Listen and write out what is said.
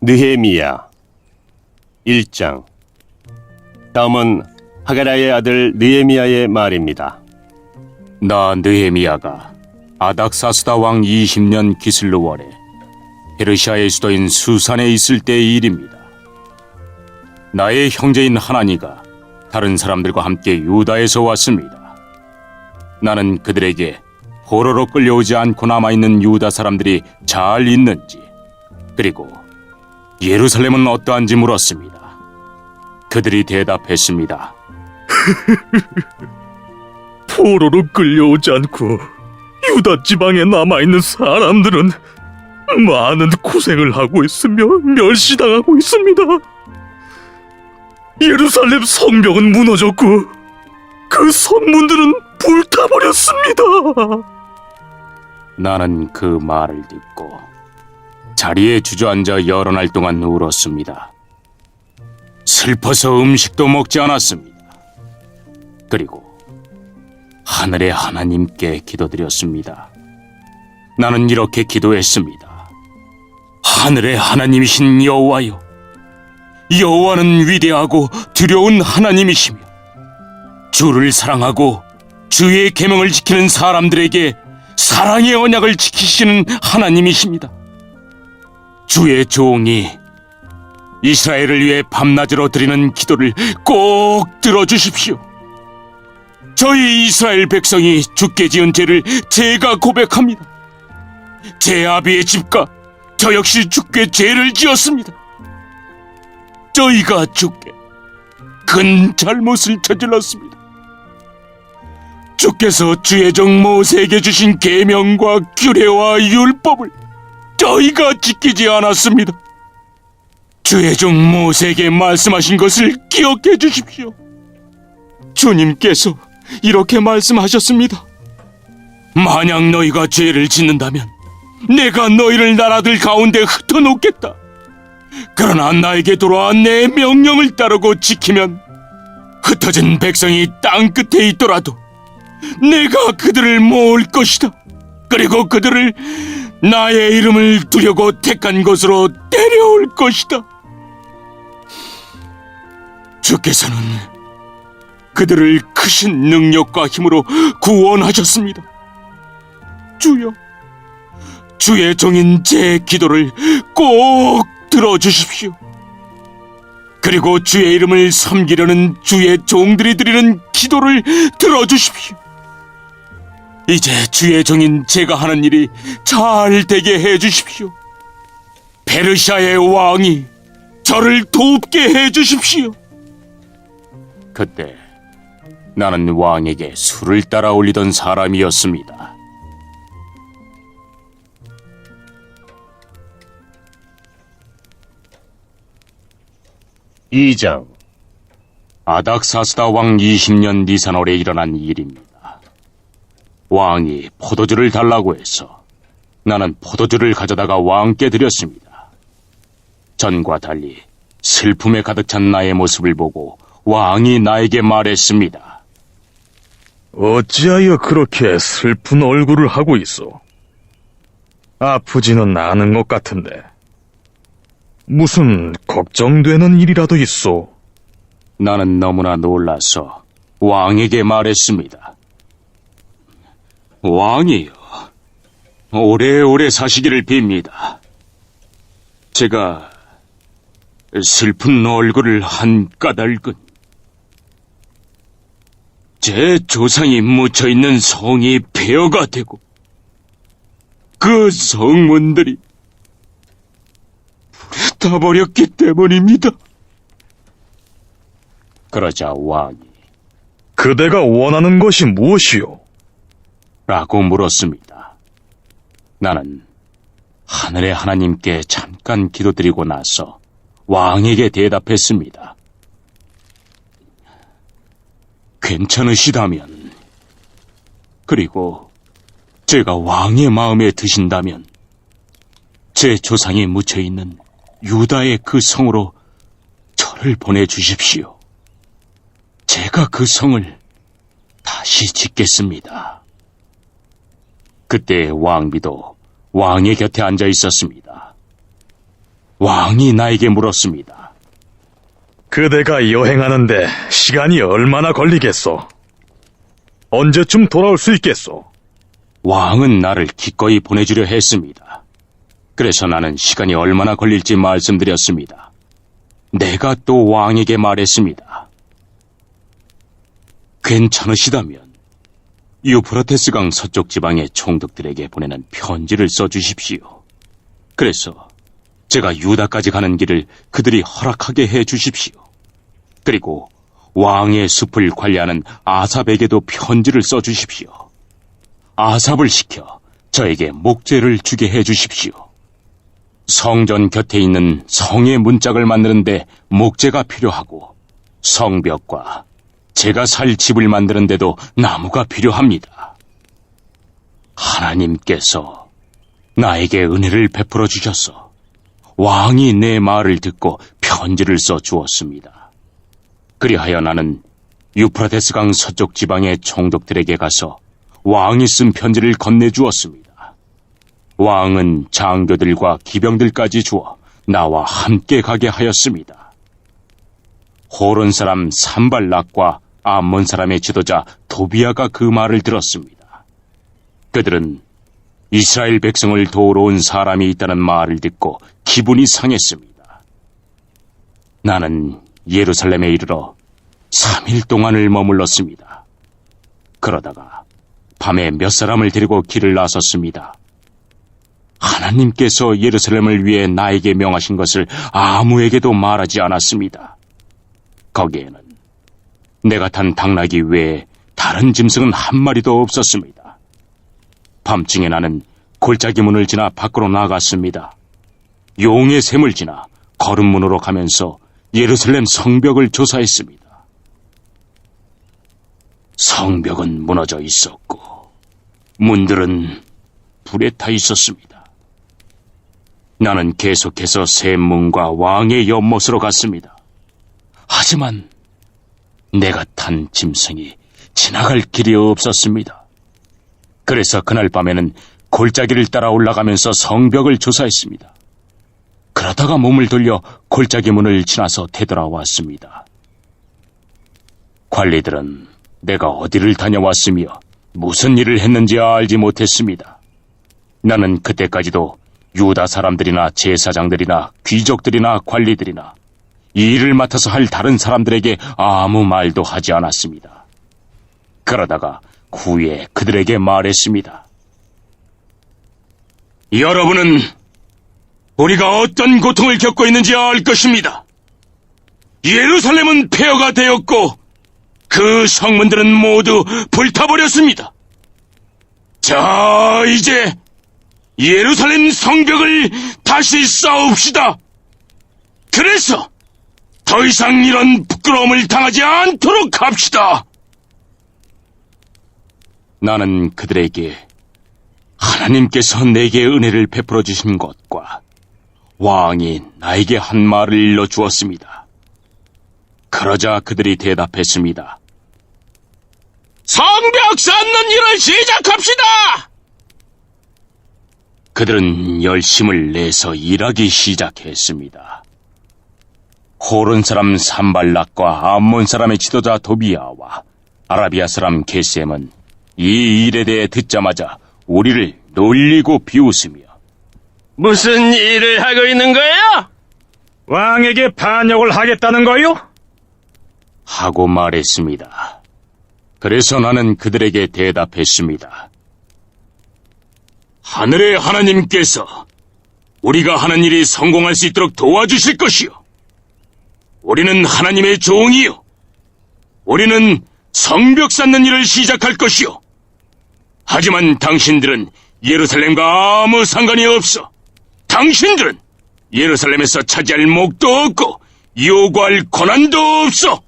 느헤미야 1장. 다음은 하가랴의 아들 느헤미야의 말입니다. 나 느헤미야가 아닥사스다 왕 20년 기슬르월에 페르시아의 수도인 수산에 있을 때의 일입니다. 나의 형제인 하나니가 다른 사람들과 함께 유다에서 왔습니다. 나는 그들에게 포로로 끌려오지 않고 남아있는 유다 사람들이 잘 있는지, 그리고 예루살렘은 어떠한지 물었습니다. 그들이 대답했습니다. 포로로 끌려오지 않고 유다 지방에 남아있는 사람들은 많은 고생을 하고 있으며 멸시당하고 있습니다. 예루살렘 성벽은 무너졌고 그 성문들은 불타버렸습니다. 나는 그 말을 듣고 자리에 주저앉아 여러 날 동안 울었습니다. 슬퍼서 음식도 먹지 않았습니다. 그리고 하늘의 하나님께 기도드렸습니다. 나는 이렇게 기도했습니다. 하늘의 하나님이신 여호와여, 여호와는 위대하고 두려운 하나님이시며 주를 사랑하고 주의 계명을 지키는 사람들에게 사랑의 언약을 지키시는 하나님이십니다. 주의 종이 이스라엘을 위해 밤낮으로 드리는 기도를 꼭 들어주십시오. 저희 이스라엘 백성이 주께 지은 죄를 제가 고백합니다. 제 아비의 집과 저 역시 주께 죄를 지었습니다. 저희가 주께 큰 잘못을 저질렀습니다. 주께서 주의 종 모세에게 주신 계명과 규례와 율법을 저희가 지키지 않았습니다. 주의 종 모세에게 말씀하신 것을 기억해 주십시오. 주님께서 이렇게 말씀하셨습니다. 만약 너희가 죄를 짓는다면 내가 너희를 나라들 가운데 흩어놓겠다. 그러나 나에게 돌아와 내 명령을 따르고 지키면 흩어진 백성이 땅 끝에 있더라도 내가 그들을 모을 것이다. 그리고 그들을 나의 이름을 두려고 택한 곳으로 데려올 것이다. 주께서는 그들을 크신 능력과 힘으로 구원하셨습니다. 주여, 주의 종인 제 기도를 꼭 들어주십시오. 그리고 주의 이름을 섬기려는 주의 종들이 드리는 기도를 들어주십시오. 이제 주의 종인 제가 하는 일이 잘 되게 해주십시오. 페르시아의 왕이 저를 돕게 해주십시오. 그때 나는 왕에게 술을 따라 올리던 사람이었습니다. 이 장. 아닥사스다 왕 20년 니산월에 일어난 일입니다. 왕이 포도주를 달라고 해서 나는 포도주를 가져다가 왕께 드렸습니다. 전과 달리 슬픔에 가득 찬 나의 모습을 보고 왕이 나에게 말했습니다. 어찌하여 그렇게 슬픈 얼굴을 하고 있어? 아프지는 않은 것 같은데 무슨 걱정되는 일이라도 있어? 나는 너무나 놀라서 왕에게 말했습니다. 왕이여, 오래오래 사시기를 빕니다. 제가 슬픈 얼굴을 한 까닭은 제 조상이 묻혀있는 성이 폐허가 되고 그 성문들이 불에 타버렸기 때문입니다. 그러자 왕이 그대가 원하는 것이 무엇이오? 라고 물었습니다. 나는 하늘의 하나님께 잠깐 기도드리고 나서 왕에게 대답했습니다. 괜찮으시다면, 그리고 제가 왕의 마음에 드신다면 제 조상이 묻혀있는 유다의 그 성으로 저를 보내주십시오. 제가 그 성을 다시 짓겠습니다. 그때 왕비도 왕의 곁에 앉아 있었습니다. 왕이 나에게 물었습니다. 그대가 여행하는데 시간이 얼마나 걸리겠소? 언제쯤 돌아올 수 있겠소? 왕은 나를 기꺼이 보내주려 했습니다. 그래서 나는 시간이 얼마나 걸릴지 말씀드렸습니다. 내가 또 왕에게 말했습니다. 괜찮으시다면 유프라테스강 서쪽 지방의 총독들에게 보내는 편지를 써주십시오. 그래서 제가 유다까지 가는 길을 그들이 허락하게 해 주십시오. 그리고 왕의 숲을 관리하는 아삽에게도 편지를 써주십시오. 아삽을 시켜 저에게 목재를 주게 해 주십시오. 성전 곁에 있는 성의 문짝을 만드는데 목재가 필요하고 성벽과 제가 살 집을 만드는데도 나무가 필요합니다. 하나님께서 나에게 은혜를 베풀어 주셔서 왕이 내 말을 듣고 편지를 써 주었습니다. 그리하여 나는 유프라테스강 서쪽 지방의 총독들에게 가서 왕이 쓴 편지를 건네주었습니다. 왕은 장교들과 기병들까지 주어 나와 함께 가게 하였습니다. 호론 사람 산발락과 암몬 사람의 지도자 도비아가 그 말을 들었습니다. 그들은 이스라엘 백성을 도우러 온 사람이 있다는 말을 듣고 기분이 상했습니다. 나는 예루살렘에 이르러 3일 동안을 머물렀습니다. 그러다가 밤에 몇 사람을 데리고 길을 나섰습니다. 하나님께서 예루살렘을 위해 나에게 명하신 것을 아무에게도 말하지 않았습니다. 거기에는 내가 탄 당나귀 외에 다른 짐승은 한 마리도 없었습니다. 밤중에 나는 골짜기 문을 지나 밖으로 나갔습니다. 용의 샘을 지나 거름문으로 가면서 예루살렘 성벽을 조사했습니다. 성벽은 무너져 있었고 문들은 불에 타 있었습니다. 나는 계속해서 샘문과 왕의 연못으로 갔습니다. 하지만 내가 탄 짐승이 지나갈 길이 없었습니다. 그래서 그날 밤에는 골짜기를 따라 올라가면서 성벽을 조사했습니다. 그러다가 몸을 돌려 골짜기 문을 지나서 되돌아왔습니다. 관리들은 내가 어디를 다녀왔으며 무슨 일을 했는지 알지 못했습니다. 나는 그때까지도 유다 사람들이나 제사장들이나 귀족들이나 관리들이나 이 일을 맡아서 할 다른 사람들에게 아무 말도 하지 않았습니다. 그러다가 후에 그들에게 말했습니다. 여러분은 우리가 어떤 고통을 겪고 있는지 알 것입니다. 예루살렘은 폐허가 되었고 그 성문들은 모두 불타버렸습니다. 자, 이제 예루살렘 성벽을 다시 쌓읍시다. 그래서 더 이상 이런 부끄러움을 당하지 않도록 합시다. 나는 그들에게 하나님께서 내게 은혜를 베풀어 주신 것과 왕이 나에게 한 말을 일러 주었습니다. 그러자 그들이 대답했습니다. 성벽 쌓는 일을 시작합시다! 그들은 열심을 내서 일하기 시작했습니다. 호론 사람 산발락과 암몬 사람의 지도자 도비아와 아라비아 사람 게셈은 이 일에 대해 듣자마자 우리를 놀리고 비웃으며 무슨 일을 하고 있는 거예요? 왕에게 반역을 하겠다는 거요? 하고 말했습니다. 그래서 나는 그들에게 대답했습니다. 하늘의 하나님께서 우리가 하는 일이 성공할 수 있도록 도와주실 것이요. 우리는 하나님의 종이요. 우리는 성벽 쌓는 일을 시작할 것이요. 하지만 당신들은 예루살렘과 아무 상관이 없어. 당신들은 예루살렘에서 차지할 목도 없고 요구할 권한도 없어.